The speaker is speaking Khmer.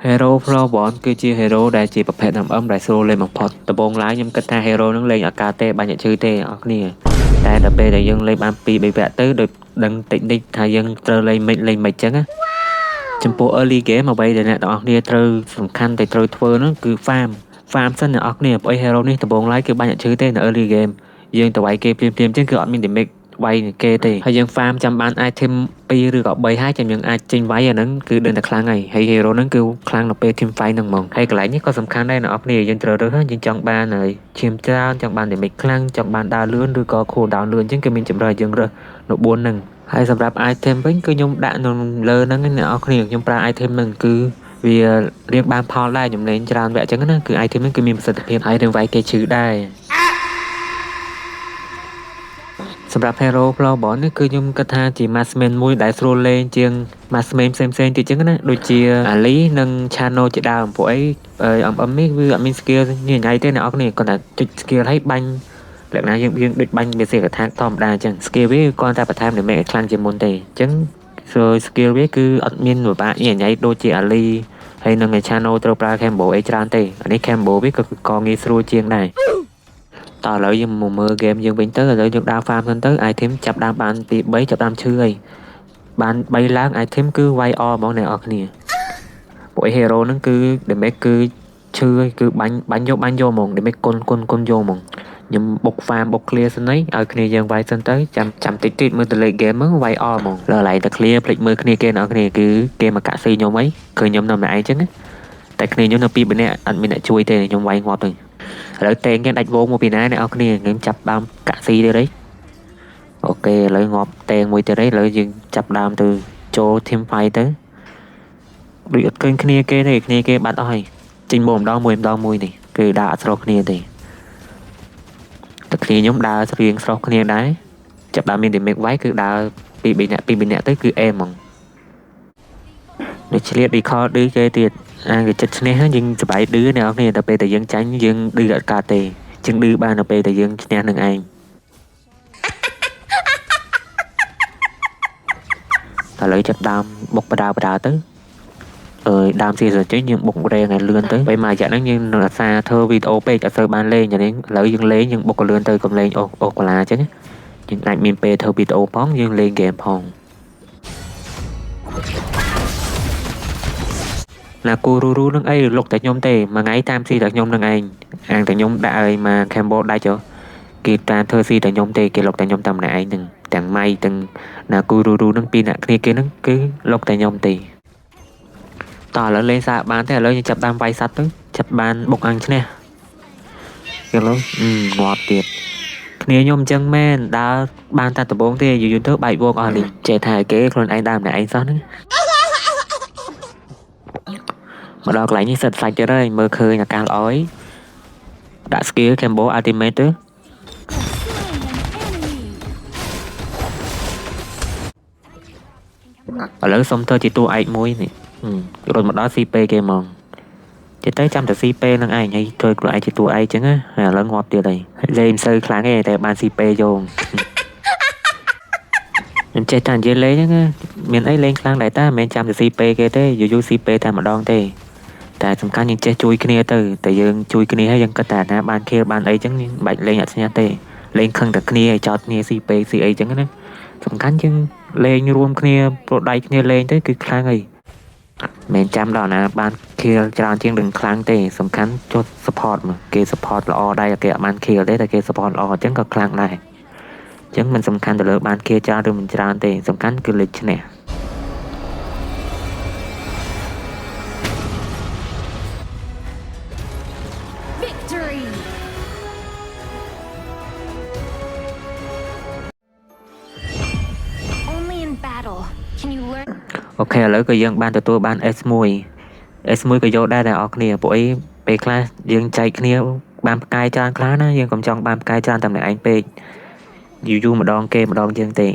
Hero Flower គឺជា Hero ដែលជាប្រភេទ MM ដែលស្រួលលេងបំផុតដំបូងឡើយខ្ញុំគិតថា Hero នឹងលេងអត់កើតទេបាញ់អ្នកឈឺទេអរគ្នាតែដល់ពេលដែលយើងលេងបាន2 3វគ្គទៅដូចដឹងតិចនិចថាយើងត្រូវលេងមិនចឹងណាចំពោះ early game អ្វីដែលអ្នកទាំងអស់គ្នាត្រូវសំខាន់តែត្រូវធ្វើនោះគឺ farm សិនអ្នកនរគ្នាព្រោះ Hero នេះដំបូងឡើយគឺបាញ់អ្នកឈឺទេនៅ early game យើងទៅវាយគេភ្លាមចឹងគឺអត់មាន damage វាយគេទេហើយយើង farm ចាំបាន item 2 ឬក៏3ហើយចាំយើងអាចចេញវាយអាហ្នឹងគឺដឹងតែខ្លាំងហើយ Hero ហ្នឹងគឺខ្លាំងនៅពេល team fight ហ្នឹងហ្មងហើយកន្លែងនេះក៏សំខាន់ដែរអ្នកនរគ្នាយើងត្រូវរើសយើងចង់បានហើយឈាមច្រើនចង់បាន damage ខ្លាំងចង់បានដើរលឿនឬក៏ cool down លឿនចឹងគឺមានចម្រើសយើងរើសនៅ4ហ្នឹងហើយសម្រាប់ item វិញគឺខ្ញុំដាក់នៅលើហ្នឹងអ្នកនរគ្នាខ្ញុំប្រើ item ហ្នឹងគឺវារៀងបានផលដែរខ្ញុំលេងច្រើនវគ្គចឹងណាគឺ item ហ្នឹងគឺមានប្រសិទ្ធភាពហើយនឹងវាយគេឈឺដែរសម្រាប់ Hero Flower នេះគឺខ្ញុំគិតថាជា Marksman មួយដែលស្រួលលេងជាង Marksman ផ្សេងទៀតចឹងណាដូចជា Ali និង Chano ជាដើមពួកអីMM នេះវាអត់មាន skill ញញ៉ៃទេអ្នកនរគ្នាគាត់តែចុច skill ឲ្យបាញ់លក្ខណៈយើងដូចបាញ់វាសេកថាធម្មតាចឹង skill វាគាត់តែបន្ថែម damage ឲ្យខ្លាំងជាងមុនទេចឹង skill វាគឺអត់មានពិបាកញញ៉ៃដូចជា Ali ហើយនឹង Chano ត្រូវប្រើ combo អីច្រើនទេអានេះ combo វាក៏ងាយស្រួលជាងដែរតោះឥឡូវយើងមកមើល game យើងវិញទៅឥឡូវយើងដើរ farm សិនទៅ item ចាប់ដើមបានពី3ចាប់ដើមឈឺហើយបាន3ឡើង item គឺ វាយអហ្មងអ្នកនរគ្នាពួក hero ហ្នឹងគឺ damage គឺឈឺហើយគឺបាញ់យកហ្មង damage គុណយកហ្មងខ្ញុំបុក farm បុក clear សិនហើយឲ្យគ្នាយើងវាយសិនទៅចាំតិចមើលទៅលេខ game ហ្នឹងវាយអហ្មងលើកន្លែងតែ clear ភ្លេចមើលគ្នាគេអ្នកនរគ្នាគឺគេមកកាក់ស៊ីខ្ញុំអីឃើញខ្ញុំនៅម្នាក់ឯងចឹងតែគ្នាខ្ញុំនៅ2 3នាក់អត់មានអ្នកជួយទេខ្ញុំវាយងាប់ទៅឥឡូវតេងគេដាច់វងមកពីណាអ្នកនរគ្នាខ្ញុំចាប់ដើមកាក់ស៊ីទៀតហីអូខេឥឡូវងាប់តេងមួយទៀតហីឥឡូវយើងចាប់ដើមទៅចូល team fight ទៅដូចអត់ឃើញគ្នាគេទេគ្នាគេបាត់អស់ហើយចេញមកម្ដងមួយនេះគឺដើរអត់ស្រុះគ្នាទេតែគ្នាខ្ញុំដើររៀងស្រុះគ្នាដែរចាប់ដើមមាន damage វាយគឺដើរ2 3នាក់ទៅគឺអេមហ្មងដូចឆ្លៀត recall ឌឺគេទៀតគេចិត្តឈ្នះយើងសប្បាយឌឺអ្នកនរគ្នាតែពេលតែយើងចាញ់យើងឌឺអត់កើតទេជាងឌឺបានទៅពេលតែយើងឈ្នះនឹងឯងឥឡូវចាប់ដើមបុកបដាទៅដើមស៊ីសចេញយើងបុករែងឲ្យលឿនទៅពេលមួយរយៈហ្នឹងយើងនៅអាសាធ្វើវីដេអូពេកអត់សូវបានលេងយ៉ាងនេះឥឡូវយើងលេងយើងបុកក៏លឿនទៅកុំលេងអូកូឡាអញ្ចឹងយើងអាចមានពេលធ្វើវីដេអូផងយើងលេងហ្គេមផងណាគូរូនឹងអីលុកតែខ្ញុំទេមួយថ្ងៃតាមស៊ីតែខ្ញុំនឹងឯងអាងតែខ្ញុំដាក់ឲ្យមក Cambo ដាច់គេតាមធ្វើស៊ីតែខ្ញុំទេគេលុកតែខ្ញុំតែម្នាក់ឯងនឹងទាំងម៉ៃទាំងណាគូរូនឹងពីរអ្នកគ្នាគេនឹងគឺលុកតែខ្ញុំទេតោះឥឡូវលេងសាកបានទេឥឡូវយើងចាប់ដើមវាយសัตว์ទៅចាប់បានបុកអញឈ្នះគេឡូងាប់ទៀតគ្នាខ្ញុំអញ្ចឹងមែនដើរបានតែដំបងទេយូរទៅបែកវងអស់នេះចេះថាគេខ្លួនឯងដើរម្នាក់ឯងសោះហ្នឹងមកដល់កន្លែងនេះសិតសាច់ទៀតហើយមើលឃើញអាកាសល្អអីដាក់ skill combo ultimate ទៅឥឡូវសុំធ្វើជាតួឯកមួយនេះរត់មកដល់ CP គេហ្មងចេះទៅចាំតែ CP នឹងឯងហើយធ្វើខ្លួនឯងជាតួឯកអញ្ចឹងណាឥឡូវងាប់ទៀតហើយលេងមិនសូវខ្លាំងទេតែបាន CP យកខ្ញុំចេះតែនិយាយលេងហ្នឹងមានអីលេងខ្លាំងដែរតាមិនមែនចាំតែ CP គេទេយូរ CP តែម្ដងទេតែសំខាន់យើងចេះជួយគ្នាទៅតែយើងជួយគ្នាហើយយើងគិតថាណាបានខៀលបានអីចឹងមិនបាច់លេងអត់ស្ញាទេលេងខឹងតែគ្នាឲ្យចោតគ្នា CP ស៊ីអីចឹងណាសំខាន់យើងលេងរួមគ្នាប្រដៃគ្នាលេងទៅគឺខ្លាំងហើយមិនចាំដល់ណាបានខៀលច្រើនជាងនឹងខ្លាំងទេសំខាន់ចុះ support មកគេ support ល្អដែរគេអត់បានខៀលទេតែគេ support ល្អអញ្ចឹងក៏ខ្លាំងដែរអញ្ចឹងមិនសំខាន់ទៅលើបានខៀលច្រើនឬមិនច្រើនទេសំខាន់គឺលេខឈ្នះអូខេឥឡូវក៏យើងបានទទួលបាន S1 ក៏យកដែរអ្នកនរគ្នាពួកអីពេលខ្លះយើងចែកគ្នាបានផ្កាយច្រើនខ្លះណាយើងកុំចង់បានផ្កាយច្រើនតែម្នាក់ឯងពេកយូរម្ដងគេម្ដងយើងទេ